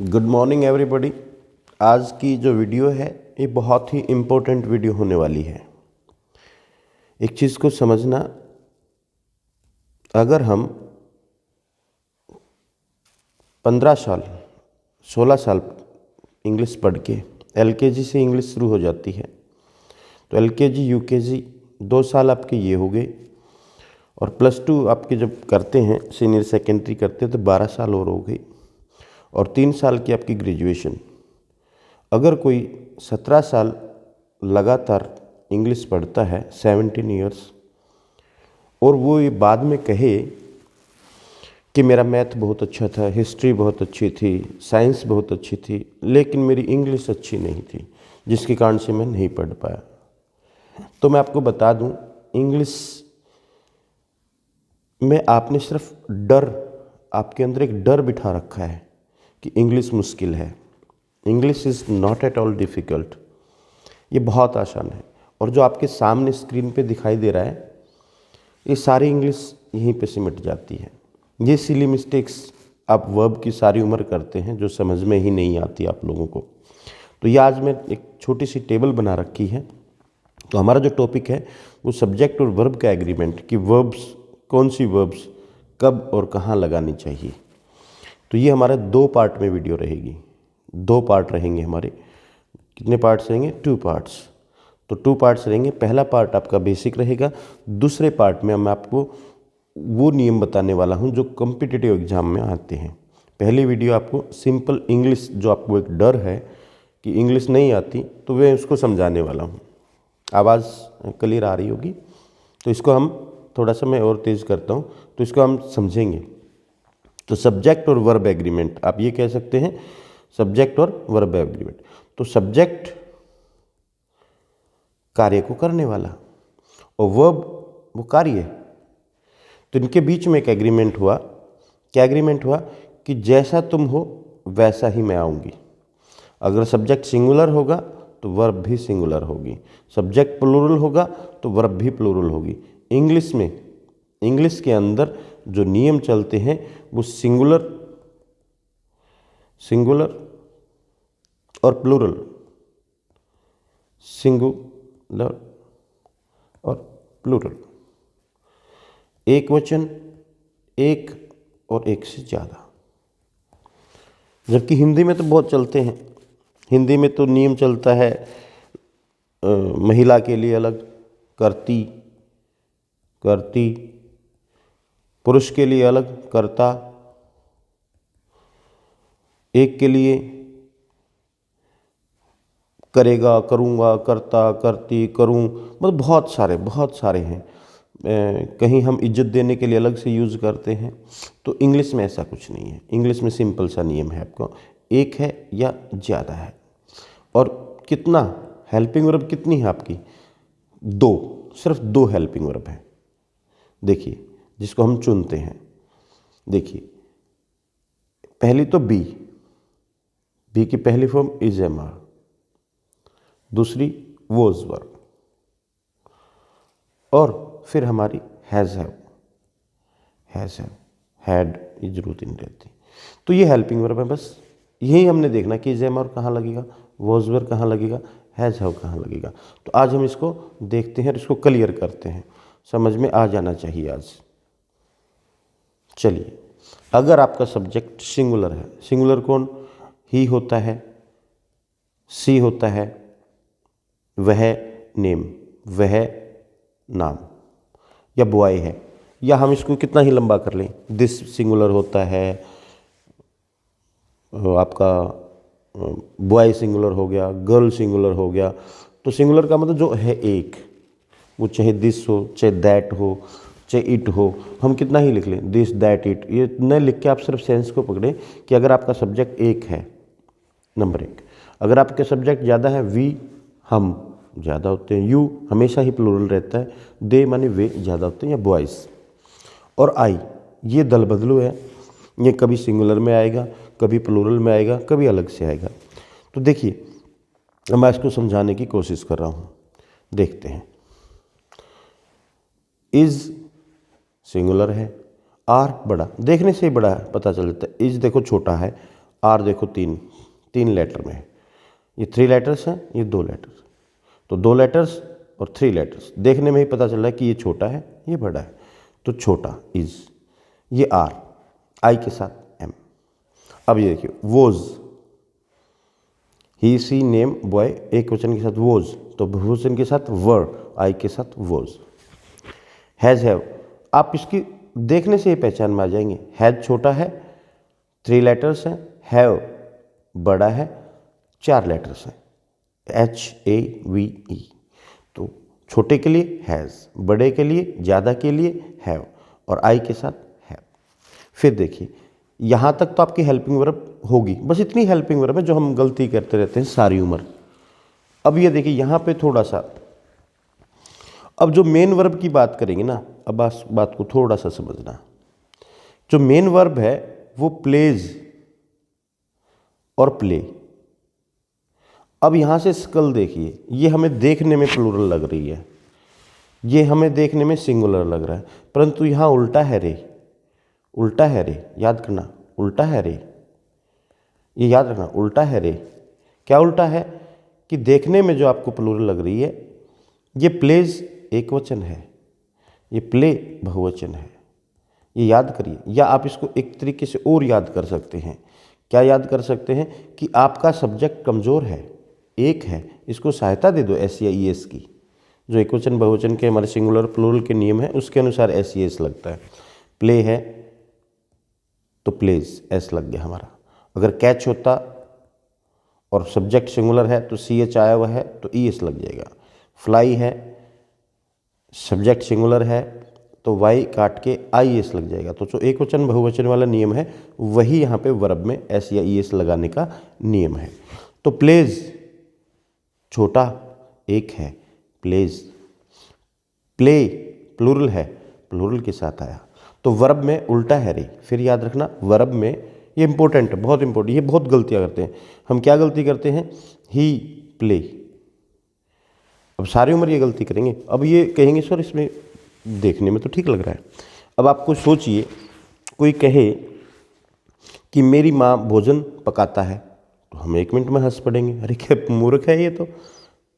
Good morning everybody. आज की जो वीडियो है ये बहुत ही इम्पोर्टेंट वीडियो होने वाली है। एक चीज़ को समझना, अगर हम 15 साल 16 साल इंग्लिश पढ़ के एलकेजी से इंग्लिश शुरू हो जाती है तो एलकेजी यूकेजी 2 साल आपके ये हो गए और +2 आपके जब करते हैं सीनियर सेकेंडरी करते हैं तो 12 साल और हो गई और 3 साल की आपकी ग्रेजुएशन। अगर कोई 17 साल लगातार इंग्लिश पढ़ता है 17 ईयर्स और वो ये बाद में कहे कि मेरा मैथ बहुत अच्छा था, हिस्ट्री बहुत अच्छी थी, साइंस बहुत अच्छी थी, लेकिन मेरी इंग्लिश अच्छी नहीं थी जिसके कारण से मैं नहीं पढ़ पाया, तो मैं आपको बता दूं इंग्लिश में आपने सिर्फ डर, आपके अंदर एक डर बिठा रखा है कि इंग्लिश मुश्किल है। English is not at all difficult, ये बहुत आसान है। और जो आपके सामने स्क्रीन पे दिखाई दे रहा है ये सारी इंग्लिश यहीं पे सिमट जाती है। ये सिली मिस्टेक्स आप वर्ब की सारी उम्र करते हैं जो समझ में ही नहीं आती आप लोगों को। तो ये आज मैं एक छोटी सी टेबल बना रखी है। तो हमारा जो टॉपिक है वो सब्जेक्ट और वर्ब का एग्रीमेंट, कि वर्ब्स कौन सी वर्ब्स कब और कहाँ लगानी चाहिए। तो ये हमारे 2 पार्ट में वीडियो रहेगी, 2 पार्ट रहेंगे हमारे। कितने पार्ट्स रहेंगे? 2 पार्ट्स। तो 2 पार्ट्स रहेंगे। पहला पार्ट आपका बेसिक रहेगा, दूसरे पार्ट में मैं आपको वो नियम बताने वाला हूँ जो कॉम्पिटिटिव एग्जाम में आते हैं। पहली वीडियो आपको सिंपल इंग्लिश, जो आपको एक डर है कि इंग्लिश नहीं आती, तो मैं उसको समझाने वाला हूँ। आवाज़ क्लियर आ रही होगी, तो इसको हम थोड़ा सा मैं और तेज़ करता हूँ तो इसको हम समझेंगे। तो सब्जेक्ट और वर्ब एग्रीमेंट, आप ये कह सकते हैं सब्जेक्ट और वर्ब एग्रीमेंट। तो सब्जेक्ट कार्य को करने वाला और वर्ब वो कार्य, तो इनके बीच में एक एग्रीमेंट हुआ। क्या एग्रीमेंट हुआ? कि जैसा तुम हो वैसा ही मैं आऊँगी। अगर सब्जेक्ट सिंगुलर होगा तो वर्ब भी सिंगुलर होगी, सब्जेक्ट प्लूरल होगा तो वर्ब भी प्लूरल होगी। इंग्लिश में, इंग्लिश के अंदर जो नियम चलते हैं वो सिंगुलर और प्लूरल, सिंगुलर और प्लूरल, एक वचन, एक और एक से ज़्यादा। जबकि हिंदी में तो बहुत चलते हैं। हिंदी में तो नियम चलता है महिला के लिए अलग करती, करती, पुरुष के लिए अलग करता, एक के लिए करेगा, करूँगा, करता, करती, करूँ, मतलब बहुत सारे हैं। कहीं हम इज्जत देने के लिए अलग से यूज़ करते हैं। तो इंग्लिश में ऐसा कुछ नहीं है। इंग्लिश में सिंपल सा नियम है, आपको एक है या ज़्यादा है। और कितना हेल्पिंग वर्ब कितनी है आपकी? 2, सिर्फ 2 हेल्पिंग वर्ब है। देखिए जिसको हम चुनते हैं, देखिए पहली तो बी की पहली फॉर्म इज एम आर, दूसरी वॉज वर्ब, और फिर हमारी हैज़ हैव, हैड की जरूरत नहीं रहती। तो ये हेल्पिंग वर्ब है। बस यही हमने देखना कि इज एम आर कहाँ लगेगा, वॉज वर्ब कहाँ लगेगा, हैज़ हैव कहाँ लगेगा। तो आज हम इसको देखते हैं और इसको क्लियर करते हैं, समझ में आ जाना चाहिए आज। चलिए, अगर आपका सब्जेक्ट सिंगुलर है, सिंगुलर कौन? ही होता है, सी होता है, वह नेम, वह नाम, या बॉय है, या हम इसको कितना ही लंबा कर लें, दिस सिंगुलर होता है, आपका बॉय सिंगुलर हो गया, गर्ल सिंगुलर हो गया। तो सिंगुलर का मतलब जो है एक, वो चाहे दिस हो, चाहे दैट हो, चाहे इट हो, हम कितना ही लिख लें, दिस दैट इट, ये न लिख के आप सिर्फ सेंस को पकड़ें कि अगर आपका सब्जेक्ट एक है, नंबर 1। अगर आपके सब्जेक्ट ज़्यादा है, वी हम ज़्यादा होते हैं, यू हमेशा ही प्लूरल रहता है, दे माने वे ज़्यादा होते हैं, या बॉयज़, और आई ये दल बदलू है, ये कभी सिंगुलर में आएगा, कभी प्लूरल में आएगा, कभी अलग से आएगा। तो देखिए मैं इसको समझाने की कोशिश कर रहा हूँ, देखते हैं। इज सिंगुलर है, आर बड़ा, देखने से ही बड़ा है, पता चल जाता है। इज देखो छोटा है, आर देखो तीन तीन लेटर में है, ये 3 लेटर्स हैं, ये 2 लेटर्स, तो 2 लेटर्स और 3 लेटर्स, देखने में ही पता चल रहा है कि ये छोटा है ये बड़ा है, तो छोटा इज, ये आर, आई के साथ एम। अब ये देखिए was, he she name boy, एक वचन के साथ वोज, तो बहुवचन के साथ वर, आई के साथ वोज। हैज़ हैव, आप इसकी देखने से ही पहचान में आ जाएंगे, हैज़ छोटा है 3 लेटर्स हैं, हैव बड़ा है 4 लेटर्स हैं, HAVE, तो छोटे के लिए हैज़, बड़े के लिए ज़्यादा के लिए हैव, और आई के साथ हैव। फिर देखिए यहाँ तक तो आपकी हेल्पिंग वर्ब होगी, बस इतनी हेल्पिंग वर्ब है जो हम गलती करते रहते हैं सारी उम्र। अब ये देखिए यहाँ पे थोड़ा सा, अब जो मेन वर्ब की बात करेंगे ना, अब बात को थोड़ा सा समझना, जो मेन वर्ब है वो प्लेज और प्ले। अब यहाँ से स्कल देखिए, ये हमें देखने में प्लूरल लग रही है, ये हमें देखने में सिंगुलर लग रहा है, परंतु यहाँ उल्टा है रे, उल्टा है रे, याद करना उल्टा है रे, ये याद रखना उल्टा है रे। क्या उल्टा है कि देखने में जो आपको प्लूरल लग रही है, ये प्लेज एक वचन है, ये प्ले बहुवचन है, ये याद करिए। या आप इसको एक तरीके से और याद कर सकते हैं, क्या याद कर सकते हैं कि आपका सब्जेक्ट कमज़ोर है, एक है, इसको सहायता दे दो एस या ई एस की, जो एक वचन बहुवचन के हमारे सिंगुलर प्लूरल के नियम है उसके अनुसार एस ई एस लगता है। प्ले है तो प्लेज एस लग गया हमारा, अगर कैच होता और सब्जेक्ट सिंगुलर है तो सी एच आया हुआ है तो ई एस लग जाएगा। फ्लाई है, सब्जेक्ट सिंगुलर है तो वाई काट के आई एस लग जाएगा। तो जो एक वचन बहुवचन वाला नियम है वही यहाँ पे वर्ब में एस या ई एस लगाने का नियम है। तो प्लेज छोटा एक है, प्लेज, प्ले प्लूरल है, प्लूरल के साथ आया, तो वर्ब में उल्टा है रे। फिर याद रखना वर्ब में, ये इंपॉर्टेंट है, बहुत इंपॉर्टेंट, ये बहुत गलतियाँ करते हैं हम। क्या गलती करते हैं, ही प्ले, अब सारी उम्र ये गलती करेंगे। अब ये कहेंगे सर इसमें देखने में तो ठीक लग रहा है। अब आपको सोचिए, कोई कहे कि मेरी माँ भोजन पकाता है, तो हम 1 मिनट में हंस पड़ेंगे, अरे क्या मूर्ख है ये, तो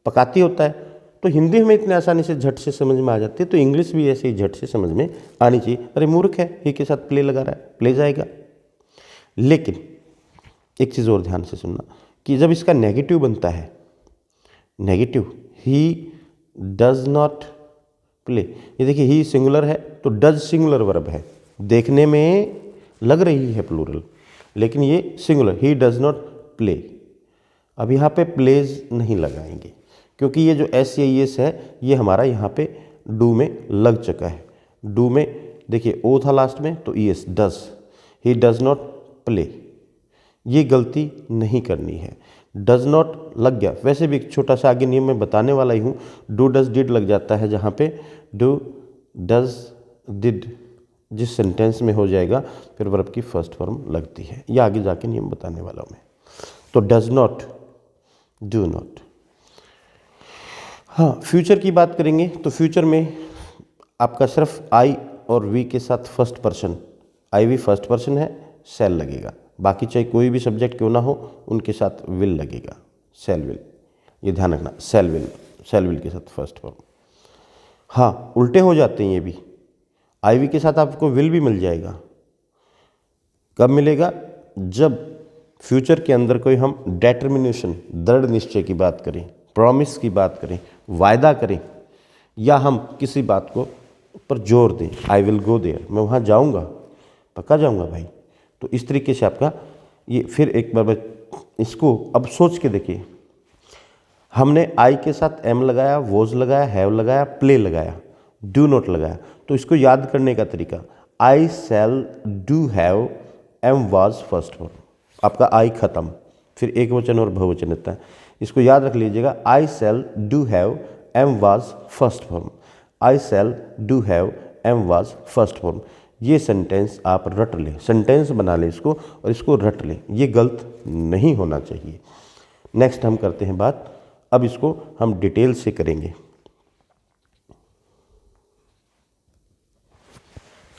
पकाती होता है। तो हिंदी हमें इतने आसानी से झट से समझ में आ जाती है, तो इंग्लिश भी ऐसे ही झट से समझ में आनी चाहिए। अरे मूर्ख है, ही के साथ प्ले लगा रहा है, प्ले जाएगा। लेकिन एक चीज़ और ध्यान से सुनना कि जब इसका नेगेटिव बनता है, negative, he does not play, ये देखिए ही सिंगुलर है तो डज सिंगुलर वर्ब है, देखने में लग रही है प्लूरल लेकिन ये singular, he does not play. अब यहाँ पे प्लेज नहीं लगाएंगे क्योंकि ये जो एस या एस है ये हमारा यहाँ पे डू में लग चुका है। डू में देखिए ओ था लास्ट में तो E S, does, he does not play, ये गलती नहीं करनी है। डज नॉट लग गया, वैसे भी एक छोटा सा आगे नियम में बताने वाला ही हूँ, डू डज डिड लग जाता है, जहाँ पे डू डज डिड जिस सेंटेंस में हो जाएगा फिर वर्ब की फर्स्ट फॉर्म लगती है, ये आगे जाके नियम बताने वाला हूँ मैं। तो डज नॉट, डू नॉट। हाँ, फ्यूचर की बात करेंगे तो फ्यूचर में आपका सिर्फ आई और वी के साथ first person, I we first person है, सेल लगेगा, बाकी चाहे कोई भी सब्जेक्ट क्यों ना हो उनके साथ विल लगेगा, सेल विल, ये ध्यान रखना, सेल विल, सेल विल के साथ फर्स्ट फॉर्म। हाँ, उल्टे हो जाते हैं ये भी, आई वी के साथ आपको विल भी मिल जाएगा। कब मिलेगा, जब फ्यूचर के अंदर कोई हम डेटर्मिनेशन, दृढ़ निश्चय की बात करें, प्रॉमिस की बात करें, वायदा करें, या हम किसी बात को पर जोर दें, आई विल गो देयर, मैं वहाँ जाऊँगा, पक्का जाऊँगा भाई। तो इस तरीके से आपका ये, फिर एक बार इसको अब सोच के देखिए, हमने आई के साथ एम लगाया, वोज लगाया, हैव लगाया, प्ले लगाया, डू नॉट लगाया। तो इसको याद करने का तरीका, I shall do have am was first form, आपका आई खत्म, फिर एक वचन और बहुवचन रहता है, इसको याद रख लीजिएगा। I shall do have am was first form, I shall do have am was first form. ये सेंटेंस आप रट लें, सेंटेंस बना लें इसको और इसको रट लें, ये गलत नहीं होना चाहिए। नेक्स्ट हम करते हैं बात, अब इसको हम डिटेल से करेंगे।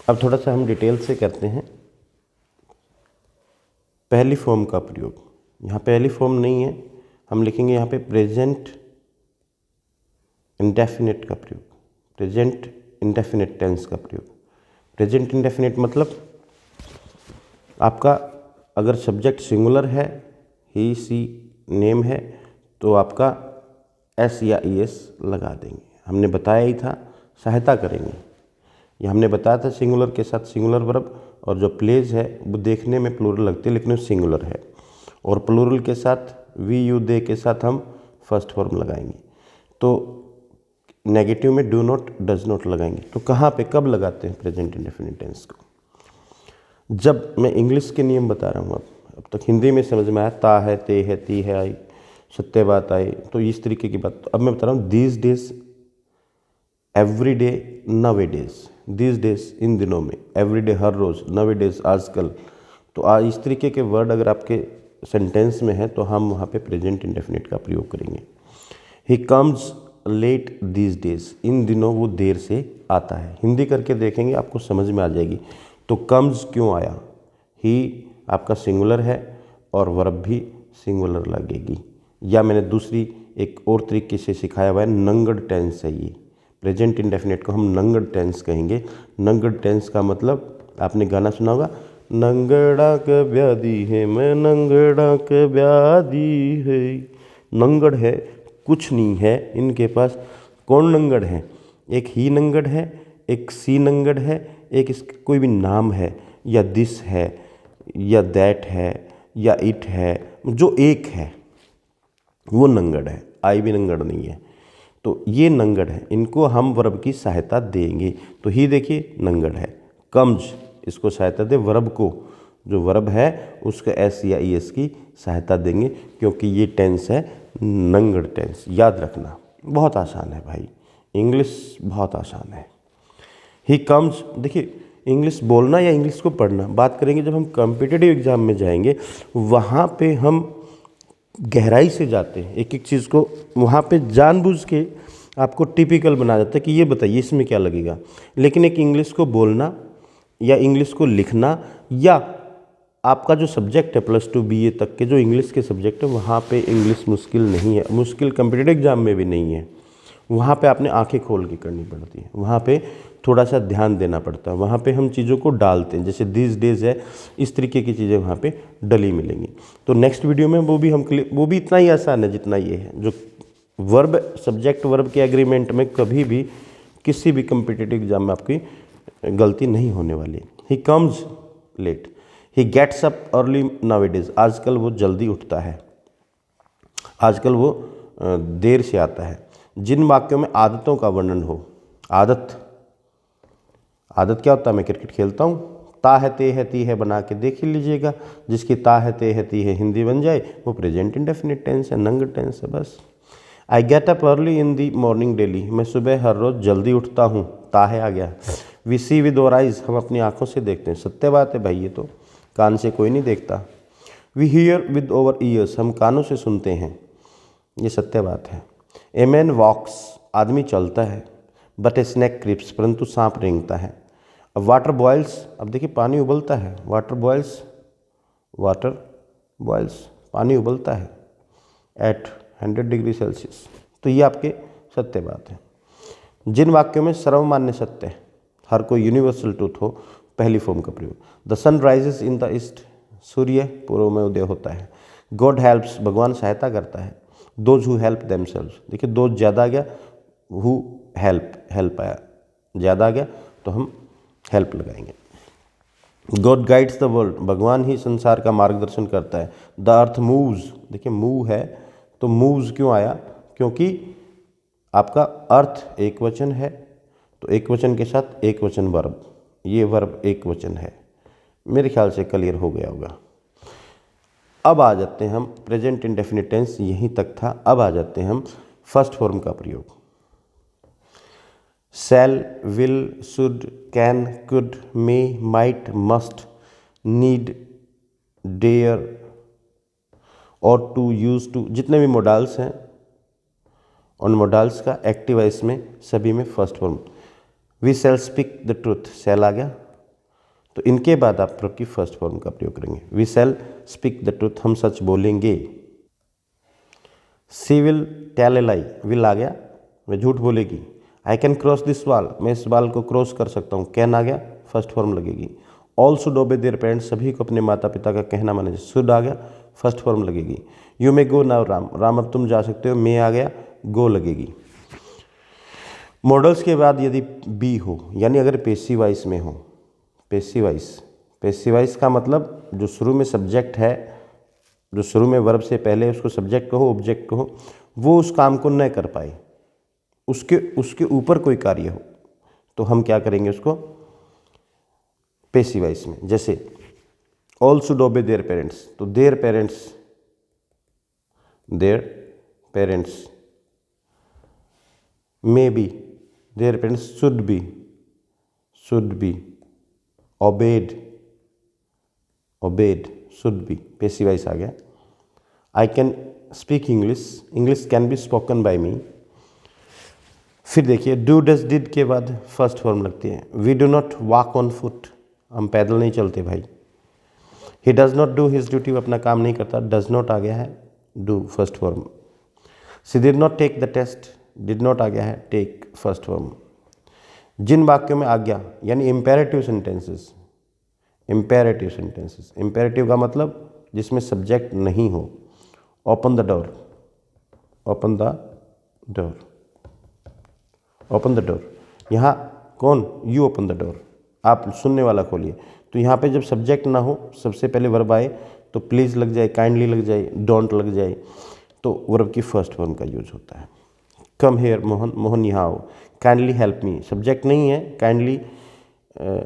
अब थोड़ा सा हम डिटेल से करते हैं। पहली फॉर्म का प्रयोग। यहाँ पहली फॉर्म नहीं है, हम लिखेंगे यहाँ पे प्रेजेंट इंडेफिनिट का प्रयोग, प्रेजेंट इंडेफिनिट टेंस का प्रयोग। प्रेजेंट इंडेफिनिट मतलब आपका अगर सब्जेक्ट सिंगुलर है, ही सी नेम है, तो आपका एस या ई एस लगा देंगे। हमने बताया ही था, सहायता करेंगे। ये हमने बताया था सिंगुलर के साथ सिंगुलर वर्ब, और जो प्लेज है वो देखने में प्लूरल लगती है लेकिन वो सिंगुलर है, और प्लूरल के साथ वी यू दे के साथ हम फर्स्ट फॉर्म लगाएंगे। तो नेगेटिव में डू नॉट डज नॉट लगाएंगे। तो कहाँ पे कब लगाते हैं प्रेजेंट इंडेफिनिट टेंस को? जब मैं इंग्लिश के नियम बता रहा हूँ, अब तक हिंदी में समझ में आया, ता है, ते है, ती है आई, सत्य बात आई, तो इस तरीके की बात। अब मैं बता रहा हूँ दीज डेज, एवरी डे, नवे डेज। दीज डेज इन दिनों में, एवरी डे हर रोज़, नवे डेज आजकल। तो इस तरीके के वर्ड अगर आपके सेंटेंस में है तो हम वहाँ पे प्रेजेंट इंडेफिनिट का प्रयोग करेंगे। He comes late these days, इन दिनों वो देर से आता है। हिंदी करके देखेंगे आपको समझ में आ जाएगी। तो कम्स क्यों आया? ही आपका सिंगुलर है और वर्ब भी सिंगुलर लगेगी। या मैंने दूसरी एक और तरीके से सिखाया हुआ है, नंगड़ टेंस है ये। प्रेजेंट इंडेफिनिट को हम नंगड़ टेंस कहेंगे। नंगड़ टेंस का मतलब आपने गाना सुना होगा, नंगड़ा के व्याधि है, मैं नंगड़ा के व्याधि है। नंगड़ है, कुछ नहीं है इनके पास। कौन नंगड़ है? एक ही नंगड़ है, एक सी नंगड़ है, एक इसका कोई भी नाम है, या दिस है, या दैट है, या इट है, जो एक है वो नंगड़ है। आई भी नंगड़ नहीं है। तो ये नंगड़ है, इनको हम वर्ब की सहायता देंगे। तो ही देखिए नंगड़ है। कम्स, इसको सहायता दे वर्ब को, जो वर्ब है उसका एस या ई एस की सहायता देंगे, क्योंकि ये टेंस है नंगड़ टेंस। याद रखना, बहुत आसान है भाई, इंग्लिश बहुत आसान है। ही कम्स, देखिए इंग्लिश बोलना या इंग्लिश को पढ़ना बात करेंगे जब हम कॉम्पिटिटिव एग्जाम में जाएंगे, वहाँ पे हम गहराई से जाते हैं एक एक चीज़ को, वहाँ पे जानबूझ के आपको टिपिकल बना देता है कि ये बताइए इसमें क्या लगेगा। लेकिन एक इंग्लिश को बोलना या इंग्लिश को लिखना, या आपका जो सब्जेक्ट है +2 BA तक के जो इंग्लिश के सब्जेक्ट है, वहाँ पे इंग्लिश मुश्किल नहीं है, मुश्किल कॉम्पिटिटिव एग्जाम में भी नहीं है। वहाँ पे आपने आंखें खोल के करनी पड़ती है, वहाँ पे थोड़ा सा ध्यान देना पड़ता है, वहाँ पे हम चीज़ों को डालते हैं। जैसे दिस डेज है, इस तरीके की चीज़ें वहाँ पे डली मिलेंगी। तो नेक्स्ट वीडियो में वो भी इतना ही आसान है जितना ये है। जो वर्ब, सब्जेक्ट वर्ब के एग्रीमेंट में कभी भी किसी भी कॉम्पिटिटिव एग्जाम में आपकी गलती नहीं होने वाली। He comes late, he gets up early nowadays, आजकल वो जल्दी उठता है, आजकल वो देर से आता है। जिन वाक्यों में आदतों का वर्णन हो, आदत क्या होता है? मैं क्रिकेट खेलता हूँ, ता है, ते है, ती है बना के देख ही लीजिएगा। जिसकी ता है, ते है, ती है हिंदी बन जाए वो प्रेजेंट इंडेफिनिट टेंस है, नंगड़ टेंस है बस। I get up early in the morning daily, मैं सुबह हर रोज़ जल्दी उठता हूँ, ता है आ गया। We see with our eyes, हम अपनी आंखों से देखते हैं, सत्य बात है भाई, ये तो कान से कोई नहीं देखता। We hear with our ears, हम कानों से सुनते हैं, ये सत्य बात है। ए मैन वॉक्स, आदमी चलता है, बट ए स्नैक क्रिप्स, परंतु सांप रेंगता है। अब वाटर बॉयल्स, अब देखिए पानी उबलता है, वाटर बॉयल्स, पानी उबलता है एट 100 डिग्री सेल्सियस। तो ये आपके सत्य बात है। जिन वाक्यों में सर्वमान्य सत्य है, हर कोई यूनिवर्सल ट्रूथ हो, पहली फॉर्म का प्रयोग। The sun rises in the east, सूर्य पूर्व में उदय होता है। गॉड हेल्प्स, भगवान सहायता करता है। दोज हु हेल्प देमसेल्व्स, देखिए दोज ज़्यादा आ गया, हु हेल्प आया, ज़्यादा आ गया तो हम हेल्प लगाएंगे। गॉड गाइड्स द वर्ल्ड, भगवान ही संसार का मार्गदर्शन करता है। द अर्थ मूव्स, देखिए मूव है तो मूव्स क्यों आया? क्योंकि आपका अर्थ एक वचन है, तो एक वचन के साथ एक वचन वर्ब, ये वर्ब एक वचन है। मेरे ख्याल से क्लियर हो गया होगा। अब आ जाते हैं हम प्रेजेंट इंडेफिनिट टेंस, यहीं तक था। अब आ जाते हैं हम फर्स्ट फॉर्म का प्रयोग। Shall, will, should, can, could, may, might, must, need, dare और टू, यूज टू, जितने भी मोडाल्स हैं उन मोडाल्स का एक्टिव है इसमें, सभी में first form. We shall speak the truth, shall आ गया तो इनके बाद आप प्रयोग की फर्स्ट फॉर्म का प्रयोग करेंगे। We shall speak the truth, हम सच बोलेंगे। She will tell a lie, will आ गया, वह झूठ बोलेगी। I can cross this wall, मैं इस वॉल को क्रॉस कर सकता हूँ, कैन आ गया, फर्स्ट फॉर्म लगेगी। All should obey their parents, सभी को अपने माता पिता का कहना माने, शुड आ गया, फर्स्ट फॉर्म लगेगी। You may go now Ram, Ram अब तुम जा सकते हो, मे आ गया, गो लगेगी। मॉडल्स के बाद यदि बी हो, यानी अगर पेसिव वॉइस में हो, पेसिव वॉइस का मतलब जो शुरू में सब्जेक्ट है, जो शुरू में वर्ब से पहले उसको सब्जेक्ट कहो ऑब्जेक्ट कहो, वो उस काम को न कर पाए, उसके ऊपर कोई कार्य हो, तो हम क्या करेंगे उसको पेसिव वॉइस में। जैसे all should obey their parents, तो their parents may be, their parents should be obeyed should be, passive voice आ गया। I can speak English can be spoken by me. फिर देखिए डू डज डिड के बाद first form लगती है। We do not walk on foot, हम पैदल नहीं चलते भाई। He does not do his duty, अपना काम नहीं करता, डज नॉट आ गया है, do first form. She did not take the test, did not आ गया है, टेक फर्स्ट फॉर्म। जिन वाक्यों में आज्ञा यानी इम्पेरेटिव सेंटेंसेस, इम्पेरेटिव का मतलब जिसमें सब्जेक्ट नहीं हो। ओपन द डोर, यहाँ कौन, यू ओपन द डोर, आप सुनने वाला खोलिए। तो यहाँ पे जब सब्जेक्ट ना हो, सबसे पहले वर्ब आए तो प्लीज़ लग जाए, काइंडली लग जाए, डोंट लग जाए, तो वर्ब की फर्स्ट फॉर्म का यूज होता है। कम हेयर मोहन यहाँ आओ, काइंडली हेल्प मी, सब्जेक्ट नहीं है, काइंडली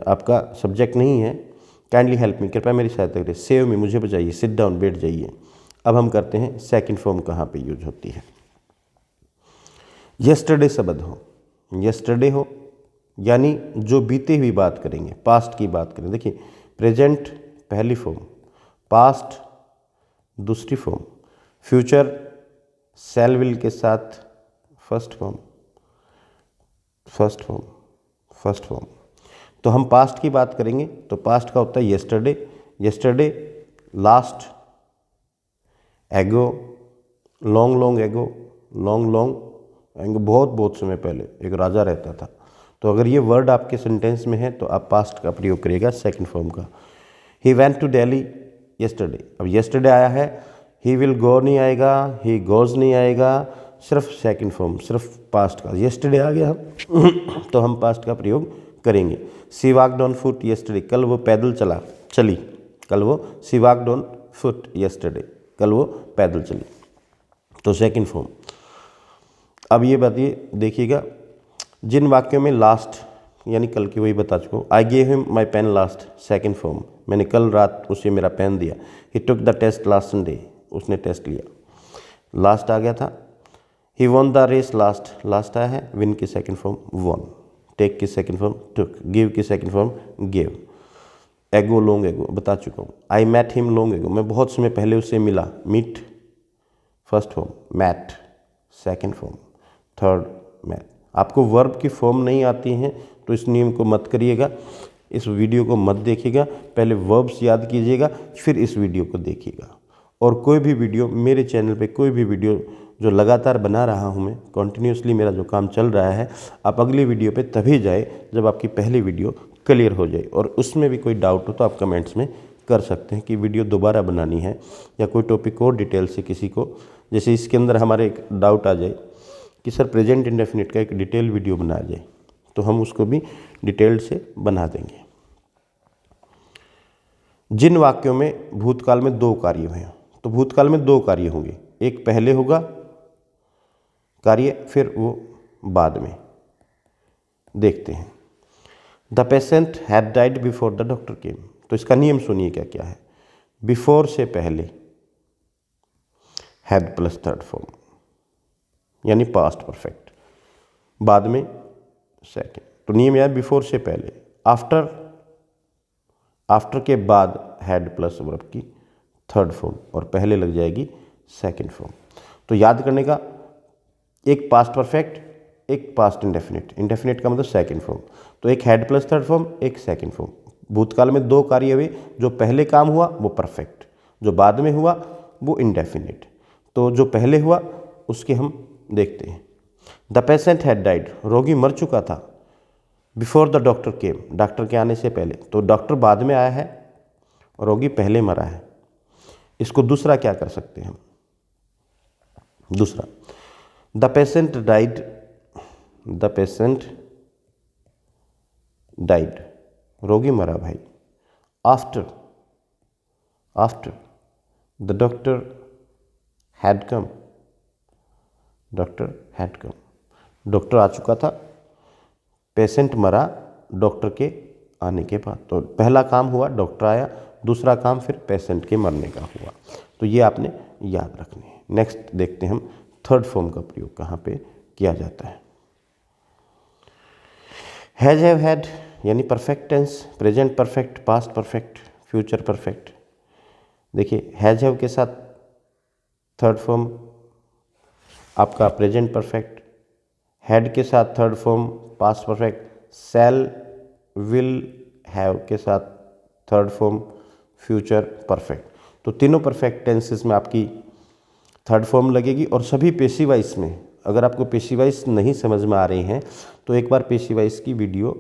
आपका सब्जेक्ट नहीं है, काइंडली हेल्प मी, कृपया मेरी सहायता करें। सेव मी, मुझे बचाइए। सिट डाउन, बैठ जाइए। अब हम करते हैं सेकंड फॉर्म कहाँ पे यूज होती है। यस्टरडे शब्द हो, यस्टरडे हो यानी जो बीते हुई बात करेंगे, पास्ट की बात करें। देखिए प्रेजेंट पहली फॉर्म, पास्ट दूसरी फॉर्म, फ्यूचर शैल विल के साथ फर्स्ट फॉर्म। तो हम पास्ट की बात करेंगे तो पास्ट का होता है यस्टरडे, लास्ट, एगो, लॉन्ग एगो, बहुत समय पहले एक राजा रहता था। तो अगर ये वर्ड आपके सेंटेंस में है तो आप पास्ट का प्रयोग करिएगा सेकंड फॉर्म का। He went to Delhi yesterday, अब यस्टरडे आया है, ही विल गो नहीं आएगा, ही गोज नहीं आएगा, सिर्फ सेकंड फॉर्म, सिर्फ पास्ट का। यस्टरडे आ गया तो हम पास्ट का प्रयोग करेंगे। सी वॉक्ड ऑन फुट यस्टरडे, कल वो पैदल चली, कल वो सी वॉक्ड ऑन फुट यस्टरडे, कल वो पैदल चली, तो सेकंड फॉर्म। अब ये बताइए, देखिएगा जिन वाक्यों में लास्ट यानी कल की, वही बता चुका हूँ। I gave him my pen last, second form, मैंने कल रात उसे मेरा पेन दिया। He took the test last Sunday, उसने टेस्ट लिया, लास्ट आ गया था। He won the race last आया है, विन की सेकंड फॉर्म वॉन, टेक की सेकंड फॉर्म टुक, गिव की second form give. Ago long ago बता चुका हूँ। आई मैट हिम लॉन्ग एगो, मैं बहुत समय पहले उससे मिला, meet first form, met second form, third met. आपको वर्ब की फॉर्म नहीं आती हैं तो इस नियम को मत करिएगा, इस वीडियो को मत देखिएगा, पहले वर्ब्स याद कीजिएगा फिर इस वीडियो को देखिएगा। और कोई भी वीडियो मेरे चैनल पे, कोई भी वीडियो जो लगातार बना रहा हूँ मैं, कॉन्टिन्यूसली मेरा जो काम चल रहा है, आप अगली वीडियो पे तभी जाए जब आपकी पहली वीडियो क्लियर हो जाए। और उसमें भी कोई डाउट हो तो आप कमेंट्स में कर सकते हैं कि वीडियो दोबारा बनानी है या कोई टॉपिक और डिटेल से किसी को, जैसे इसके अंदर हमारे एक डाउट आ जाए कि सर प्रेजेंट इंडेफिनिट का एक डिटेल वीडियो बनाया जाए, तो हम उसको भी डिटेल्ड से बना देंगे। जिन वाक्यों में भूतकाल में दो कार्य हैं, तो भूतकाल में दो कार्य होंगे, एक पहले होगा कार्य, फिर वो बाद में। देखते हैं। The patient had died before the doctor केम, तो इसका नियम सुनिए क्या क्या है। बिफोर से पहले हैड प्लस थर्ड फॉर्म यानी पास्ट परफेक्ट, बाद में सेकंड। तो नियम यह है बिफोर से पहले, आफ्टर के बाद हैड प्लस वर्ब की थर्ड फॉर्म और पहले लग जाएगी सेकंड फॉर्म। तो याद करने का, एक पास्ट परफेक्ट, एक पास्ट इंडेफिनिट का मतलब सेकंड फॉर्म। तो एक हैड प्लस थर्ड फॉर्म, एक सेकंड फॉर्म। भूतकाल में दो कार्य हुए, जो पहले काम हुआ वो परफेक्ट, जो बाद में हुआ वो इंडेफिनिट। तो जो पहले हुआ उसके हम देखते हैं। द पेशेंट हैड डाइड, रोगी मर चुका था। Before the doctor came, doctor के आने से पहले। तो डॉक्टर बाद में आया है, रोगी पहले मरा है। इसको दूसरा क्या कर सकते हैं हम? दूसरा, the patient died, the patient died, रोगी मरा भाई। After, after the doctor had come, doctor had come, doctor आ चुका था, पेशेंट मरा डॉक्टर के आने के बाद। तो पहला काम हुआ डॉक्टर आया, दूसरा काम फिर पेशेंट के मरने का हुआ। तो ये आपने याद रखने हैं। नेक्स्ट देखते हैं हम थर्ड फॉर्म का प्रयोग कहाँ पे किया जाता है। हैज हैव हैड यानी perfect tense, present perfect, past perfect, future perfect. देखिए हैज हैव के साथ थर्ड फॉर्म आपका प्रेजेंट परफेक्ट, हैड के साथ third form past perfect, shall will have के साथ थर्ड फॉर्म फ्यूचर परफेक्ट। तो तीनों परफेक्ट टेंसेस में आपकी थर्ड फॉर्म लगेगी और सभी पेशिव वॉइस में। अगर आपको पेशिव वॉइस नहीं समझ में आ रही हैं तो एक बार पेशिव वॉइस की वीडियो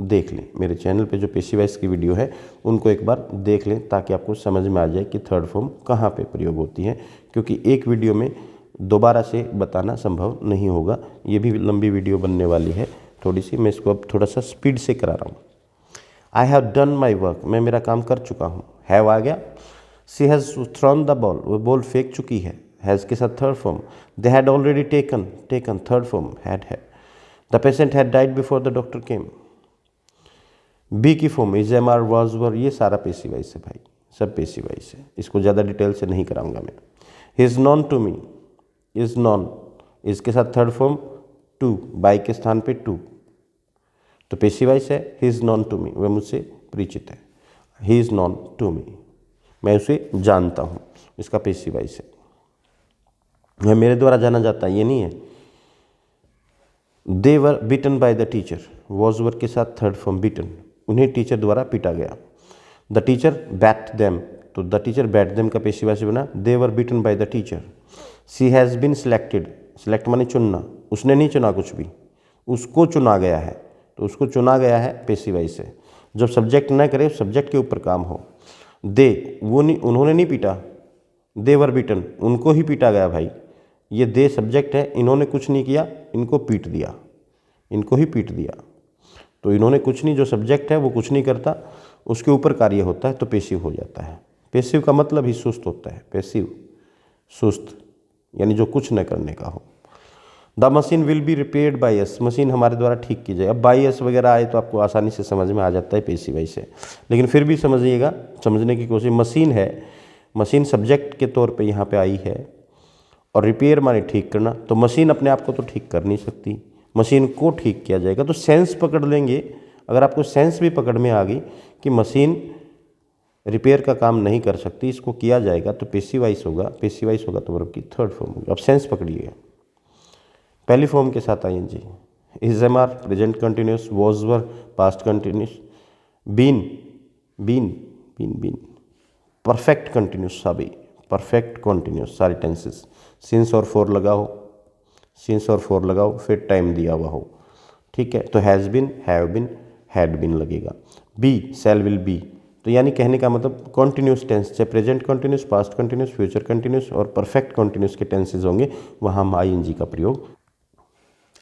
देख लें। मेरे चैनल पे जो पेशिव वॉइस की वीडियो है उनको एक बार देख लें ताकि आपको समझ में आ जाए कि थर्ड फॉर्म कहाँ पे प्रयोग होती है, क्योंकि एक वीडियो में दोबारा से बताना संभव नहीं होगा। ये भी लंबी वीडियो बनने वाली है थोड़ी सी, मैं इसको अब थोड़ा सा स्पीड से करा रहा हूँ। I have done my work, मैं मेरा काम कर चुका हूँ। हैव आ गया। She has thrown the ball, वो बॉल फेंक चुकी है। हैज़ के साथ third form. They had already taken, taken third form had है। The patient had died before the doctor came. Be की form is, am, are, was, were, ये सारा पेशिव वॉइस है भाई, सब पेशिव वॉइस है। इसको ज़्यादा डिटेल से नहीं कराऊंगा मैं। He is known to me, is known, इसके साथ थर्ड फॉर्म टू, बाई के स्थान पे टू, तो पेशिव वॉइस है। He is known to me, वह मुझसे परिचित है। He is known to me, मैं उसे जानता हूँ, इसका पेशिव वॉइस है। वह मेरे द्वारा जाना जाता है, ये नहीं है। They were beaten by the teacher, was were के साथ थर्ड फॉर्म बीटन, उन्हें टीचर द्वारा पीटा गया। द टीचर बैट देम, तो द टीचर बैट देम का पेशिव वॉइस बना they were beaten by the teacher. She has been selected, selected माने चुनना, उसने नहीं चुना कुछ भी, उसको चुना गया है, तो उसको चुना गया है पेशिव वॉइस है। जब सब्जेक्ट न करे, सब्जेक्ट के ऊपर काम हो। दे, वो नहीं, उन्होंने नहीं पीटा, दे वर बीटन, उनको ही पीटा गया भाई। ये दे सब्जेक्ट है, इन्होंने कुछ नहीं किया, इनको पीट दिया, इनको ही पीट दिया। तो इन्होंने कुछ नहीं, जो सब्जेक्ट है वो कुछ नहीं करता, उसके ऊपर कार्य होता है, तो पेशिव हो जाता है। पेशिव का मतलब ही सुस्त होता है, पेशिव सुस्त यानी जो कुछ न करने का हो। The machine will be repaired by us, machine हमारे द्वारा ठीक की जाए। अब बाई अस वगैरह आए तो आपको आसानी से समझ में आ जाता है पेशिव वॉइस है, लेकिन फिर भी समझिएगा, समझने की कोशिश। मशीन है, मशीन सब्जेक्ट के तौर पे यहाँ पे आई है, और रिपेयर माने ठीक करना, तो मशीन अपने आप को तो ठीक कर नहीं सकती, मशीन को ठीक किया जाएगा। तो सेंस पकड़ लेंगे, अगर आपको सेंस भी पकड़ में आ गई कि मशीन रिपेयर का काम नहीं कर सकती, इसको किया जाएगा, तो पेशिव वॉइस होगा। पेशिव वॉइस होगा तो वर्ब की थर्ड फॉर्म होगी। अब सेंस पकड़िएगा, पहली फॉर्म के साथ ING, is, am, are present continuous, was were past continuous, been been been been perfect continuous, सभी परफेक्ट कंटिन्यूस सारे टेंसेस। सिंस और फॉर लगाओ, सिंस और फॉर लगाओ, फिर टाइम दिया हुआ हो, ठीक है। तो has been, have been, had been लगेगा। बी, शैल विल बी, तो यानी कहने का मतलब कॉन्टिन्यूस टेंस, चाहे present continuous, past continuous, future continuous और परफेक्ट कंटिन्यूस के टेंसेज होंगे, वहाँ हम आईएनजी का प्रयोग।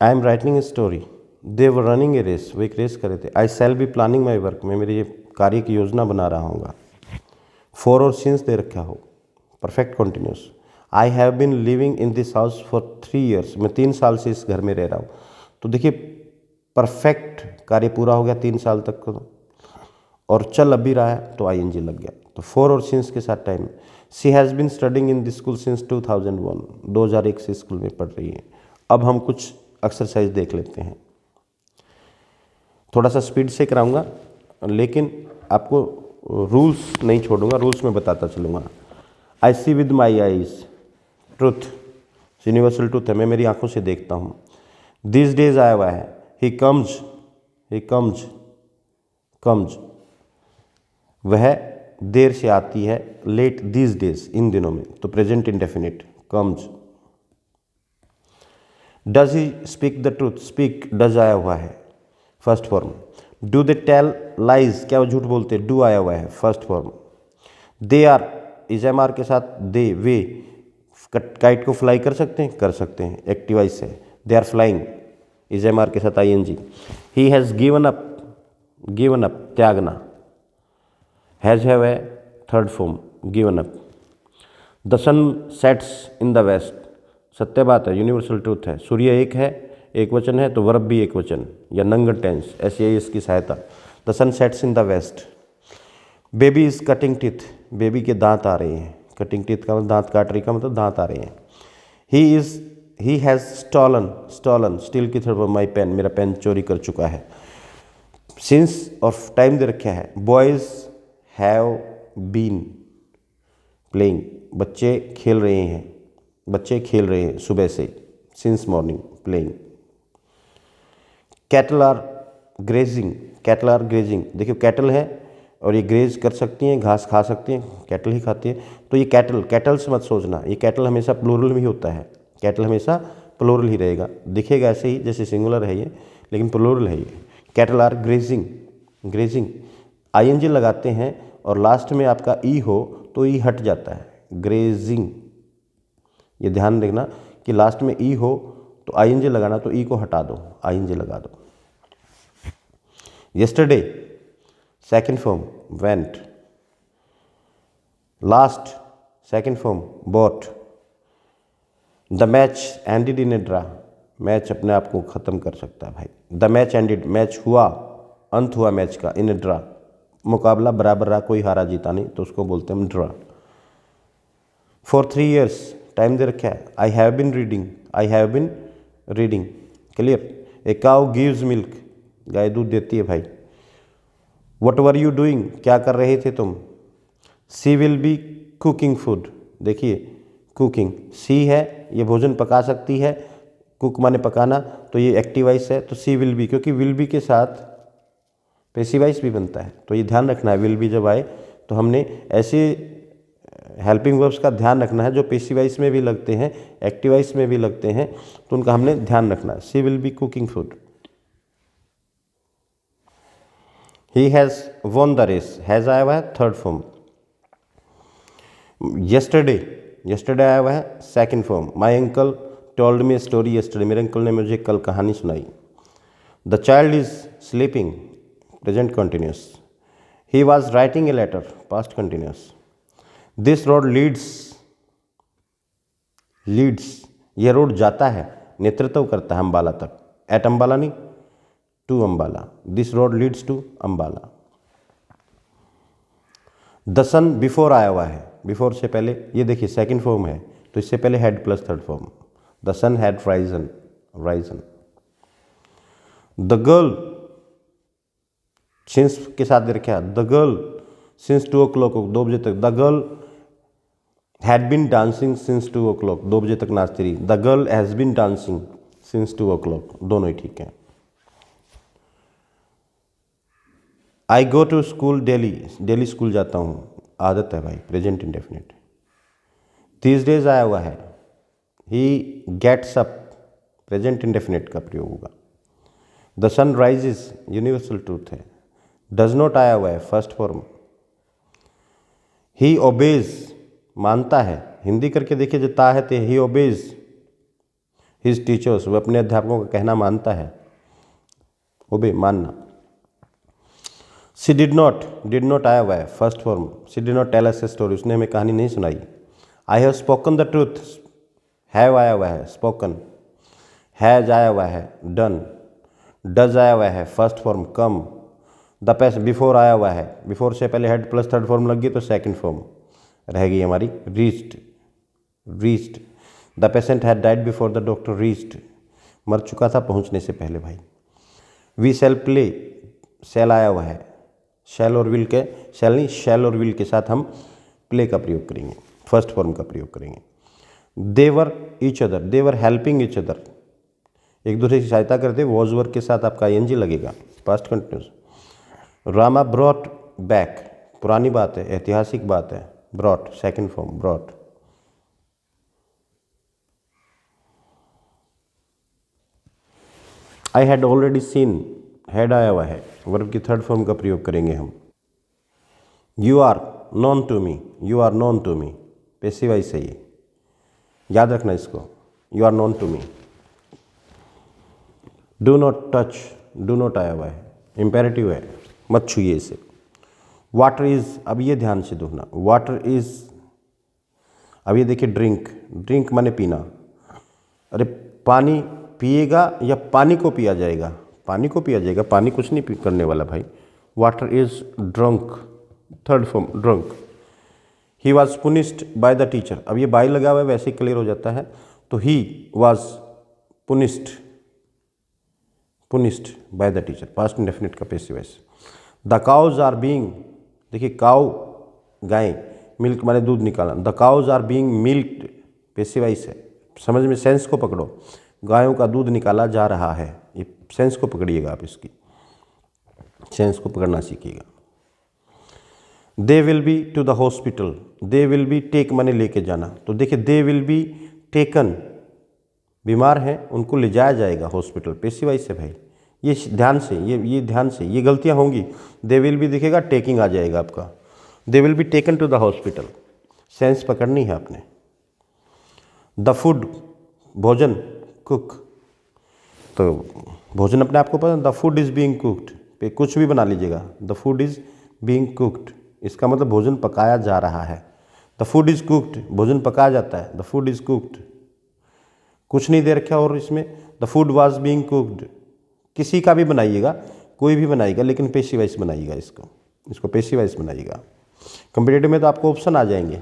I am writing a story, they were running a race, वो एक रेस कर रहे थे। I shall be planning my work, मैं मेरे ये कार्य की योजना बना रहा हूँगा। फॉर और सिंस दे रखा हो, perfect continuous. I have been living in this house for 3 years, मैं 3 साल से इस घर में रह रहा हूँ। तो देखिए परफेक्ट कार्य पूरा हो गया 3 साल तक को, और चल अभी रहा है तो आईएनजी लग गया। तो फॉर और सिंस के साथ time. She has been studying in this school since 2001, 2001 से स्कूल में पढ़ रही है। अब हम कुछ एक्सरसाइज देख लेते हैं, थोड़ा सा स्पीड से कराऊंगा, लेकिन आपको रूल्स नहीं छोड़ूंगा, रूल्स में बताता चलूँगा। I see with my eyes, truth universal truth है, मैं मेरी आंखों से देखता हूँ। दिस डेज आया हुआ है, he comes, he comes, comes, वह देर से आती है, लेट दीज डेज, इन दिनों में, तो present indefinite comes. Does he speak the truth, speak does आया हुआ है, first form. Do they tell lies, क्या वो झूठ बोलते, डू आया हुआ है, first form. They are, is am are के साथ दे, वे काइट को फ्लाई कर सकते हैं, कर सकते हैं, एक्टिव वॉइस है। They are flying, is am are के साथ I N G. He has given up, given up त्यागना, हैज़ हैव है third form, given up. The sun sets in the west, सत्य बात है, यूनिवर्सल ट्रूथ है। सूर्य एक है, एक वचन है, तो वर्ब भी एक वचन या नंगर टेंस, ऐसी है इसकी सहायता। The sun sets in the west. Baby is cutting teeth, baby के दांत आ रहे हैं, कटिंग टीथ का मतलब दांत काट रही का मतलब दांत आ रहे हैं। He has stolen, stolen steel की थर्ड फॉर्म, माई पेन, मेरा पेन चोरी कर चुका है। सिंस और टाइम दे रखा है। बॉयज़ हैव बीन प्लेइंग, बच्चे खेल रहे हैं, बच्चे खेल रहे हैं सुबह से, since morning playing. Cattle are grazing, cattle are grazing, देखिए कैटल है और ये ग्रेज कर सकती हैं, घास खा सकती हैं, कैटल ही खाती है, तो ये कैटल, कैटल से मत सोचना, ये कैटल हमेशा प्लूरल में ही होता है, कैटल हमेशा प्लूरल ही रहेगा, दिखेगा ऐसे ही जैसे सिंगुलर है ये, लेकिन प्लूरल है ये। Cattle are grazing, grazing ING लगाते हैं और लास्ट में आपका ई हो तो ई हट जाता है, ग्रेजिंग। ये ध्यान रखना कि लास्ट में ई हो तो आईएनजी लगाना, तो ई को हटा दो, आईएनजी लगा दो। yesterday second form went, last second form bought, the match ended in a draw, match अपने आप को ख़त्म कर सकता है भाई। द मैच एंडेड, मैच हुआ, अंत हुआ मैच का, इन ए ड्रा, मुकाबला बराबर रहा, कोई हारा जीता नहीं, तो उसको बोलते हैं हम ड्रा। फॉर 3 years, टाइम दे रखा है। I have been reading, I have been reading, clear. A cow gives milk, गाय दूध देती है भाई। वट वर यू डूइंग, क्या कर रहे थे तुम। सी विल बी कुकिंग फूड, देखिए कुकिंग, सी है, ये भोजन पका सकती है, कुक माने पकाना, तो ये एक्टिव वॉइस है, तो सी विल बी, क्योंकि विल बी के साथ पैसिव वॉइस भी बनता है, तो ये ध्यान रखना है, विल बी जब आए तो हमने ऐसे हेल्पिंग वर्ब्स का ध्यान रखना है जो पैसिव वॉइस में भी लगते हैं, एक्टिव वॉइस में भी लगते हैं, तो उनका हमने ध्यान रखना है। She will be cooking food. He has won the race, has आया हुआ है थर्ड फॉर्म। yesterday, yesterday आया हुआ है second form. My uncle told me story yesterday, मेरे अंकल ने मुझे कल कहानी सुनाई। The child is sleeping, present continuous. He was writing a letter, past continuous. This road leads, leads यह रोड जाता है, नेतृत्व करता है अम्बाला तक, एट अम्बाला नहीं, to Ambala. This road leads to Ambala. The sun before आया हुआ है, बिफोर से पहले, ये देखिए सेकंड फॉर्म है, तो इससे पहले had plus third form. The sun had risen, risen. The girl, since के साथ दे रखा है, द गर्ल सिंस 2 o'clock, 2 बजे तक। The girl had been dancing since 2 o'clock, 2 बजे तक नाचती रही। The girl has been dancing since 2 o'clock, दोनों ही ठीक हैं। I go to school daily, daily school जाता हूँ, आदत है भाई, प्रेजेंट इंडेफिनिट। दीज डेज आया हुआ है। He gets up, present indefinite का प्रयोग होगा। The sun rises, universal truth है। डज नॉट आया हुआ है, फर्स्ट फॉर्म। ही ओबेज, मानता है, हिंदी करके देखिए जो ता है, ही ओबेज हिज टीचर्स, वह अपने अध्यापकों का कहना मानता है, ओबे मानना। सी डिड नॉट आया हुआ है, first form. She did not tell us a story, उसने हमें कहानी नहीं सुनाई। I have spoken the truth, have आया हुआ है, स्पोकन। हैज आया हुआ है, डन। डज आया हुआ है, first form, come. The paste before आया हुआ है, बिफोर से पहले हेड प्लस थर्ड फॉर्म लग गई तो सेकंड फॉर्म रह गई हमारी, reached, reached. The patient had died before the doctor reached, मर चुका था पहुंचने से पहले भाई। वी शैल प्ले, शैल आया हुआ है, शैल और विल के, शैल नहीं, शैल और विल के साथ हम प्ले का प्रयोग करेंगे, फर्स्ट फॉर्म का प्रयोग करेंगे। देवर ईच अदर, देवर हेल्पिंग ईच अदर, एक दूसरे की सहायता करते, वॉज वर्क के साथ आपका एनजी लगेगा, past continuous. Rama brought back, पुरानी बात है, ऐतिहासिक बात है। Brought second form brought. I had already seen, had आया हुआ है, वर्ब की थर्ड फॉर्म का प्रयोग करेंगे हम। You are known to me, you are known to me, passive voice है ये, याद रखना इसको। You are known to me. Do not touch, do not आया हुआ है, इम्पेरेटिव है, मत छूइए इसे। वाटर इज, अब ये ध्यान से देखना, वाटर इज, अब ये देखिए ड्रिंक, ड्रिंक माने पीना। अरे पानी पिएगा या पानी को पिया जाएगा? पानी को पिया जाएगा, पानी कुछ नहीं करने वाला भाई। Water is drunk, third form drunk. He was punished by the teacher, अब ये बाय लगा हुआ है वैसे ही क्लियर हो जाता है, तो he was punished, punished by the teacher, past indefinite का passive voice. The cows are being, देखिए काउ गाय, मिल्क माने दूध निकालना, the cows are being milked, passive voice है। समझ में सेंस को पकड़ो, गायों का दूध निकाला जा रहा है, ये सेंस को पकड़िएगा आप, इसकी सेंस को पकड़ना सीखिएगा। They will be to the hospital, they will be, take माने लेके जाना, तो देखिए दे विल बी टेकन, बीमार हैं उनको ले जाया जाएगा हॉस्पिटल, पैसिव वॉइस है भाई। ये ध्यान से, ये ध्यान से, ये गलतियां होंगी। दे विल बी दिखेगा, टेकिंग आ जाएगा आपका। They will be taken to the hospital, sense पकड़नी है आपने। द फूड, भोजन, कुक, तो भोजन अपने आप को पता, the food is being cooked, पे कुछ भी बना लीजिएगा, the food is being cooked, इसका मतलब भोजन पकाया जा रहा है। द फूड इज़ कुक्ड, भोजन पकाया जाता है, द फूड इज़ कुक्ड, कुछ नहीं दे रखा और इसमें the food was being cooked, किसी का भी बनाइएगा, कोई भी बनाइएगा, लेकिन पैसिव वॉइस बनाइएगा इसको पैसिव वॉइस बनाइएगा। कॉम्पिटिटिव में तो आपको ऑप्शन आ जाएंगे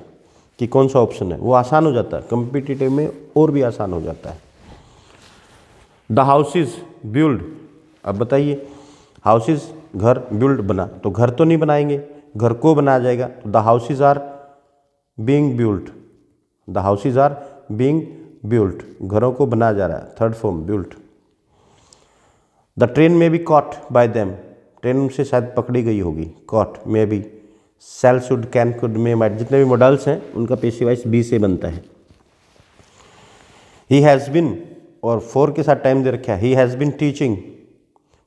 कि कौन सा ऑप्शन है, वो आसान हो जाता है, कॉम्पिटिटिव में और भी आसान हो जाता है। द हाउस इज बिल्ड, अब बताइए हाउसेज घर, बिल्ड बना, तो घर तो नहीं बनाएंगे, घर को बनाया जाएगा, तो the houses are being built, the houses are being built, घरों को बनाया जा रहा है, third form built. The train may be caught by them, train उनसे शायद पकड़ी गई होगी, caught may be, shall should can could may might, जितने भी मॉडल्स हैं उनका पैसिव वॉइस बी से बनता है। ही हैज़ बिन, और फोर के साथ टाइम दे रखा है, ही हैज़ बिन टीचिंग,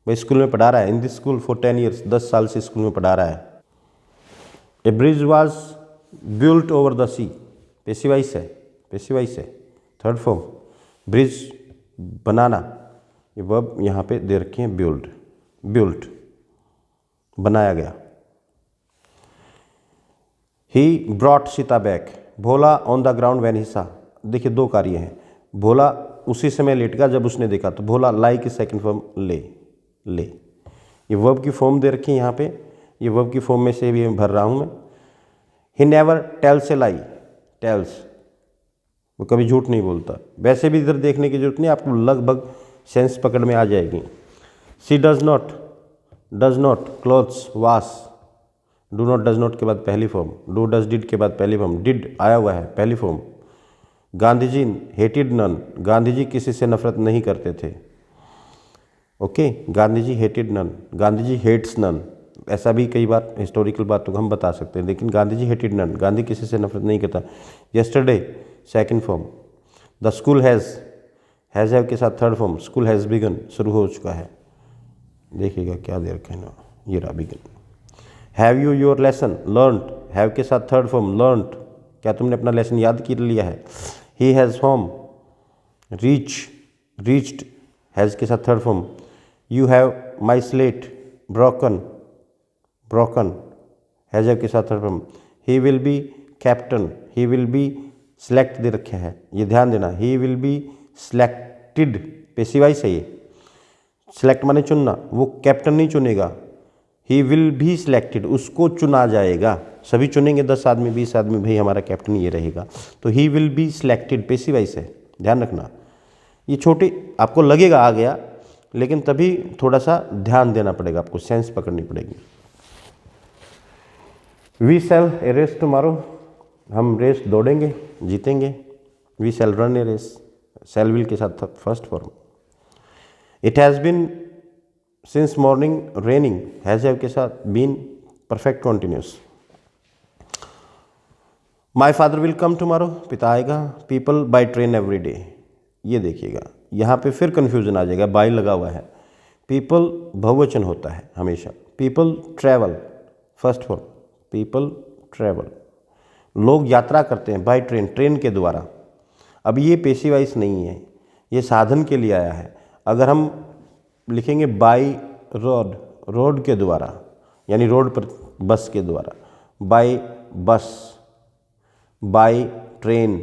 वह स्कूल में पढ़ा रहा है, in this school for 10 years, 10 साल से स्कूल में पढ़ा रहा है। A bridge was built over the sea, passive voice है, पैसिव वॉइस है, थर्ड फॉर्म। ब्रिज बनाना, ये वर्ब यहाँ पे दे रखे हैं, बिल्ड, बिल्ट बनाया गया। He brought Sita back, Bhola on the ground when he सा, देखिए दो कार्य हैं, भोला उसी समय लेट गया जब उसने देखा, तो भोला लाई की सेकंड फॉर्म ले, ले, ये वर्ब की फॉर्म दे रखी है यहाँ पे, ये वर्ब की फॉर्म में से भी भर रहा हूँ मैं। He never tells a lie, tells, वो कभी झूठ नहीं बोलता, वैसे भी इधर देखने की जरूरत नहीं, आपको लगभग सेंस पकड़ में आ जाएगी। She does not clothes wash, do not does not के बाद पहली फॉर्म, डू डज डिड के बाद पहली फॉर्म, डिड आया हुआ है पहली form. Gandhi ji hated none, Gandhi ji किसी से नफरत नहीं करते थे, okay, Gandhi ji hated none, Gandhi ji hates none, ऐसा भी कई बार हिस्टोरिकल बात तो हम बता सकते हैं, लेकिन गांधी जी हेटेड नन, गांधी किसी से नफरत नहीं करता। Yesterday second form. The school has have के साथ third form, school has begun, शुरू हो चुका है, देखिएगा क्या दे रखे ना, ये रहा begun. Have you your lesson learned, have के साथ थर्ड फॉर्म लर्नड, क्या तुमने अपना लेसन याद कर लिया है। He has home, reached, has के साथ third form. You have my slate broken, has के साथ third form. He will be captain, he will be select दे रखे है, ये ध्यान देना, he will be selected, passive voice है ये, सिलेक्ट माने चुनना, वो कैप्टन नहीं चुनेगा, ही विल बी सिलेक्टेड, उसको चुना जाएगा, सभी चुनेंगे 10 आदमी 20 आदमी, भाई हमारा कैप्टन ये रहेगा, तो ही will be selected passive voice है, ध्यान रखना। ये छोटी आपको लगेगा आ गया, लेकिन तभी थोड़ा सा ध्यान देना पड़ेगा, आपको सेंस पकड़नी पड़ेगी। We shall a race tomorrow, हम रेस दौड़ेंगे, जीतेंगे। We shall run a race, shall will के साथ first form. It has been since morning raining, has have के साथ been perfect continuous, my father will come tomorrow, पिता आएगा। People by train every day, ये देखिएगा यहाँ पे फिर कन्फ्यूजन आ जाएगा, बाई लगा हुआ है। पीपल बहुवचन होता है हमेशा। People travel, first form, people travel, लोग यात्रा करते हैं बाई ट्रेन, ट्रेन के द्वारा। अब ये पेशी वाइज नहीं है, ये साधन के लिए आया है। अगर हम लिखेंगे बाई रोड, रोड के द्वारा, यानी रोड पर बस के द्वारा, by bus, by train,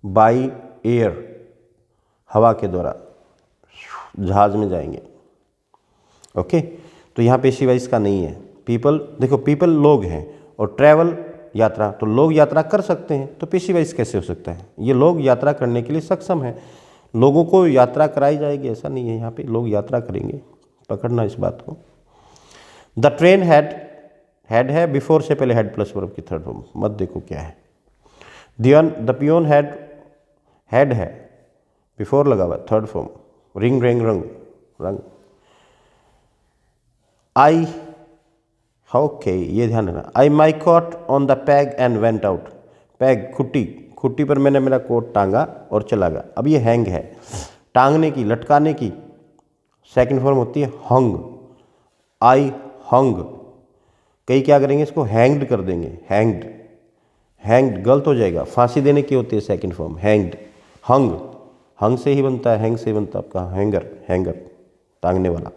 by air, हवा के द्वारा, जहाज में जाएंगे। ओके, तो यहाँ पेशी वाइज का नहीं है। पीपल, देखो पीपल लोग हैं और ट्रैवल यात्रा, तो लोग यात्रा कर सकते हैं, तो पेशी वाइज कैसे हो सकता है? ये लोग यात्रा करने के लिए सक्षम हैं, लोगों को यात्रा कराई जाएगी ऐसा नहीं है, यहाँ पे लोग यात्रा करेंगे, पकड़ना इस बात को। द ट्रेन हैड, हैड है बिफोर से पहले हेड प्लस वर्ब की थर्ड फॉर्म, मत देखो क्या है। द पियोन हैड, हैड है बिफोर लगा हुआ थर्ड फॉर्म, रिंग रेंग रंग रंग। आई, ओके ये ध्यान रखना। I my coat on the peg and went out, peg खुट्टी, खुट्टी पर मैंने मेरा कोट टांगा और चला गया। अब ये हैंग है, टांगने की, लटकाने की सेकंड फॉर्म होती है हंग। आई हंग, कई क्या करेंगे इसको हैंग्ड कर देंगे, हैंग्ड, हैंग्ड गलत हो जाएगा, फांसी देने की होती है सेकंड फॉर्म, हैंग्ड। हंग, हंग से ही बनता है, हैंग से बनता है आपका हैंगर, हैंगर टांगने वाला।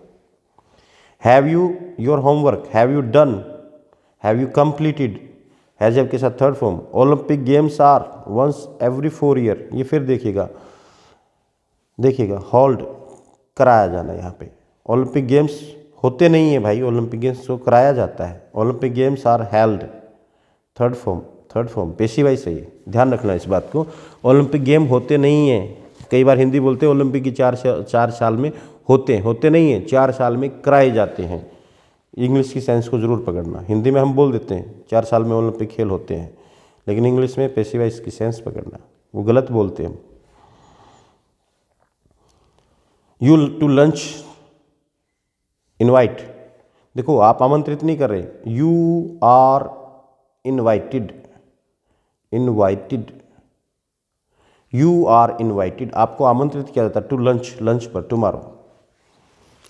Have you your homework, have you done, have you completed, has have के साथ third form. Olympic games are once every 4 year, ये फिर देखिएगा, देखिएगा होल्ड, कराया जाना यहाँ पे। ओलंपिक गेम्स होते नहीं है भाई, ओलंपिक गेम्स को कराया जाता है। Olympic games are held, third form, third form passive wise सही है, ध्यान रखना इस बात को। ओलंपिक गेम होते नहीं हैं, कई बार हिंदी बोलते हैं ओलंपिक की 4 साल में होते हैं, होते नहीं हैं, 4 साल में कराए जाते हैं। इंग्लिश की सेंस को जरूर पकड़ना, हिंदी में हम बोल देते हैं 4 साल में ओलंपिक खेल होते हैं, लेकिन इंग्लिश में पेशी वाइज की सेंस पकड़ना, वो गलत बोलते हैं। यू टू लंच इनवाइट, देखो आप आमंत्रित नहीं कर रहे, you are invited, invited, you are invited, आपको आमंत्रित किया जाता है टू लंच, लंच पर, tomorrow.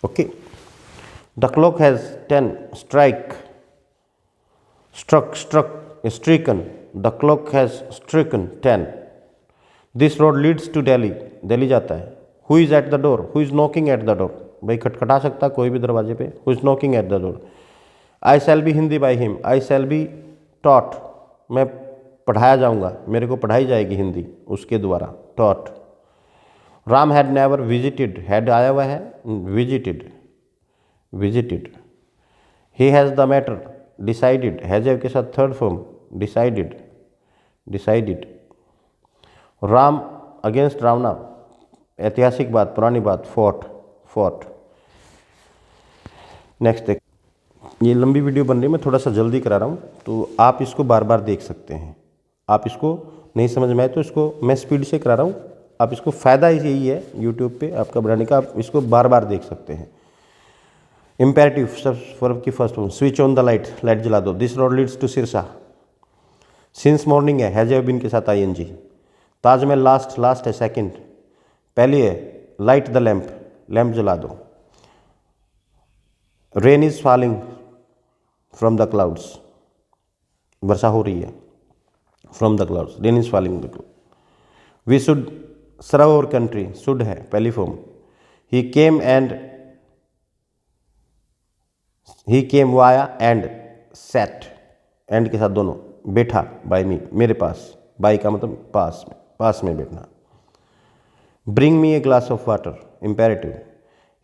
Okay, the clock has 10 strike, struck, struck, stricken, the clock has stricken 10। This road leads to Delhi, Delhi जाता है। Who is at the door, who is knocking at the door, भाई खटखटा सकता कोई भी दरवाजे पे, who is knocking at the door. I shall B Hindi by him, I shall be taught, मैं पढ़ाया जाऊंगा, मेरे को पढ़ाई जाएगी हिंदी उसके द्वारा, taught. Ram had never visited, had आया हुआ है, visited, visited. He has the matter decided, has के साथ third form, decided, decided. Ram against Ravana, ऐतिहासिक बात, पुरानी बात, फॉट, फॉट। नेक्स्ट देख, ये लंबी वीडियो बन रही है, मैं थोड़ा सा जल्दी करा रहा हूँ, तो आप इसको बार बार देख सकते हैं। आप इसको नहीं समझ में आए तो इसको मैं स्पीड से करा रहा हूँ, आप इसको फ़ायदा यही है यूट्यूब पे आपका बनाने का, आप इसको बार बार देख सकते हैं। इम्पेरेटिव वर्ब की first form, switch on the light, light जला दो। This road leads to Sirsa, since morning है, हैज हैव बीन के साथ ING। ताजमहल लास्ट, लास्ट है सेकंड, पहली है लाइट द लैम्प, लैम्प जला दो। Rain is falling from the clouds, वर्षा हो रही है, from the clouds, rain is falling the cloud. We should serve our country, should है पहली form. He came and, he came via and set, and के साथ दोनों, बैठा बाय मी, मेरे पास, बाय का मतलब पास में, पास में बैठना। Bring me a glass of water, imperative.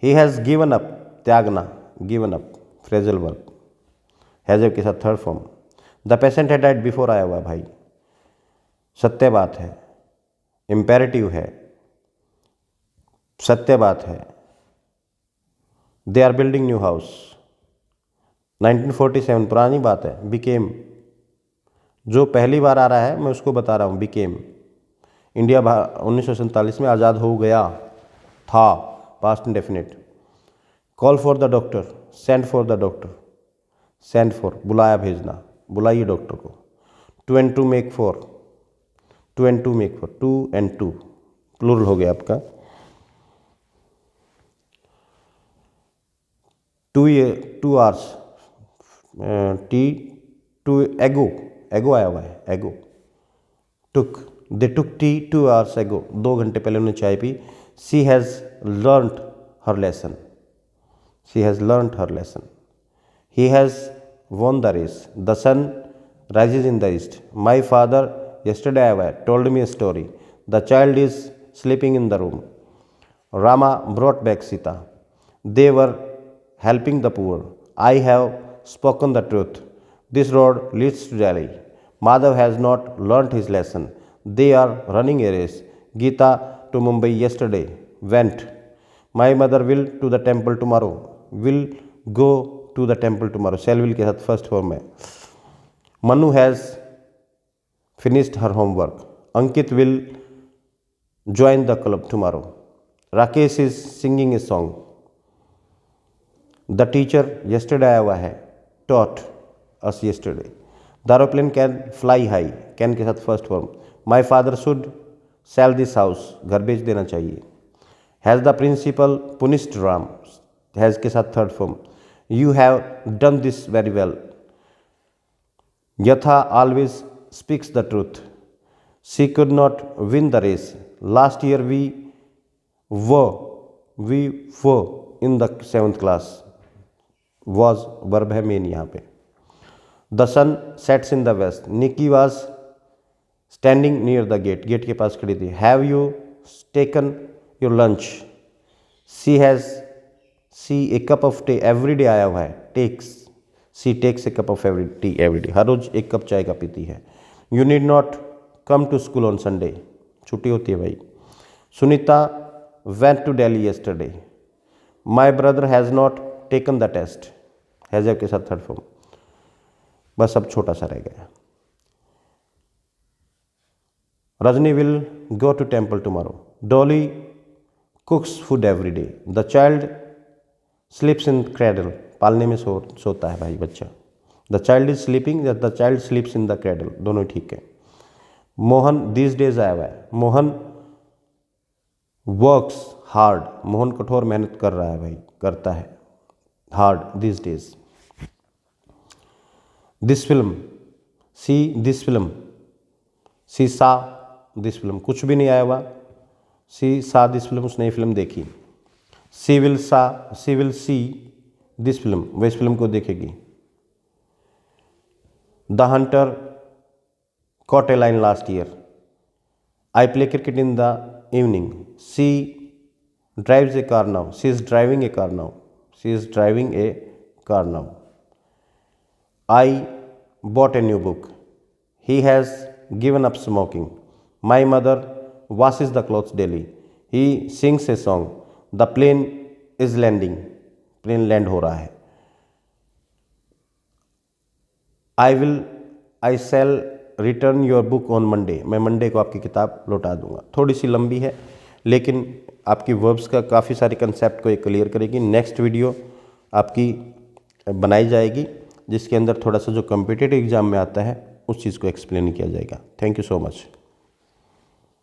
He has given up, त्यागना, given up, phrasal verb, has के साथ third form. The patient had died before, आया हुआ भाई, सत्य बात है, इम्पेरेटिव है, सत्य बात है। They are building new house, 1947, पुरानी बात है। बिकेम, जो पहली बार आ रहा है मैं उसको बता रहा हूँ, बिकेम। इंडिया 1947 में आज़ाद हो गया था, past indefinite. Call for the doctor, send for the doctor, send for, बुलाया भेजना, बुलाइए डॉक्टर को। 2 and 2 make 4, 2 and 2 make 4, 2 and 2 plural हो गया आपका। 2 hours, टी टू एगो आया हुआ है, एगो टुक, दे टुक टी 2 hours एगो, 2 घंटे पहले उन्होंने चाय P. She has learned her lesson, she has learned her lesson. He has won the race, the sun rises in the east, my father yesterday told me a story, the child is sleeping in the room, Rama brought back Sita, they were helping the poor, I have spoken the truth, this road leads to Delhi, Madhav has not learnt his lesson, they are running a race, Geeta to Mumbai yesterday went, my mother will to the temple tomorrow, will go to the temple tomorrow, shall will के साथ first form है। Manu has finished her homework, Ankit will join the club tomorrow, Rakesh is singing a song, the teacher yesterday आया हुआ है, taught us yesterday, the aeroplane can fly high, can के साथ first form, my father should sell this house, घर बेच देना चाहिए, has the principal punished Ram, has के साथ third form, you have done this very well, Yatha always speaks the truth, she could not win the race, last year we were in the 7th class, was verb है main यहाँ पे। The sun sets in the west, Nikki was standing near the gate, gate के पास खड़ी थी, have you taken your lunch, she has a cup of tea every day आया हुआ है, she takes a cup of tea every day, हर रोज एक cup चाय का पीती है। You need not come to school on Sunday, छुट्टी होती है भाई। Sunita went to Delhi yesterday, my brother has not taken the test, has के साथ थर्ड फॉर्म, बस अब छोटा सा रह गया। Rajni will go to temple tomorrow, Dolly cooks food every day, the child स्लीप्स in cradle, पालने में सोता है भाई बच्चा, the child is sleeping, the child स्लीप्स in the cradle, दोनों ठीक है। मोहन दिस डेज आया हुआ है, मोहन वर्क्स हार्ड, मोहन कठोर मेहनत कर रहा है भाई, करता है hard this days. This film, see this film, see saw this film, कुछ भी नहीं आया हुआ, सी सा दिस फिल्म, उसने ये फिल्म देखी। सी विल सी दिस फिल्म, वह इस फिल्म को देखेगी। The Hunter caught a lion last year, I play cricket in the evening, she drives a car now, she is driving a car now, she is driving a car now। I bought a new book, he has given up smoking, my mother washes the clothes daily, he sings a song, the plane is landing, plane land हो रहा है। I shall return your book on Monday, मैं Monday को आपकी किताब लौटा दूंगा। थोड़ी सी लंबी है लेकिन आपकी वर्ब्स का काफ़ी सारे कंसेप्ट को ये क्लियर करेगी। नेक्स्ट वीडियो आपकी बनाई जाएगी जिसके अंदर थोड़ा सा जो कॉम्पिटिटिव एग्जाम में आता है उस चीज़ को एक्सप्लेन किया जाएगा। Thank you so much.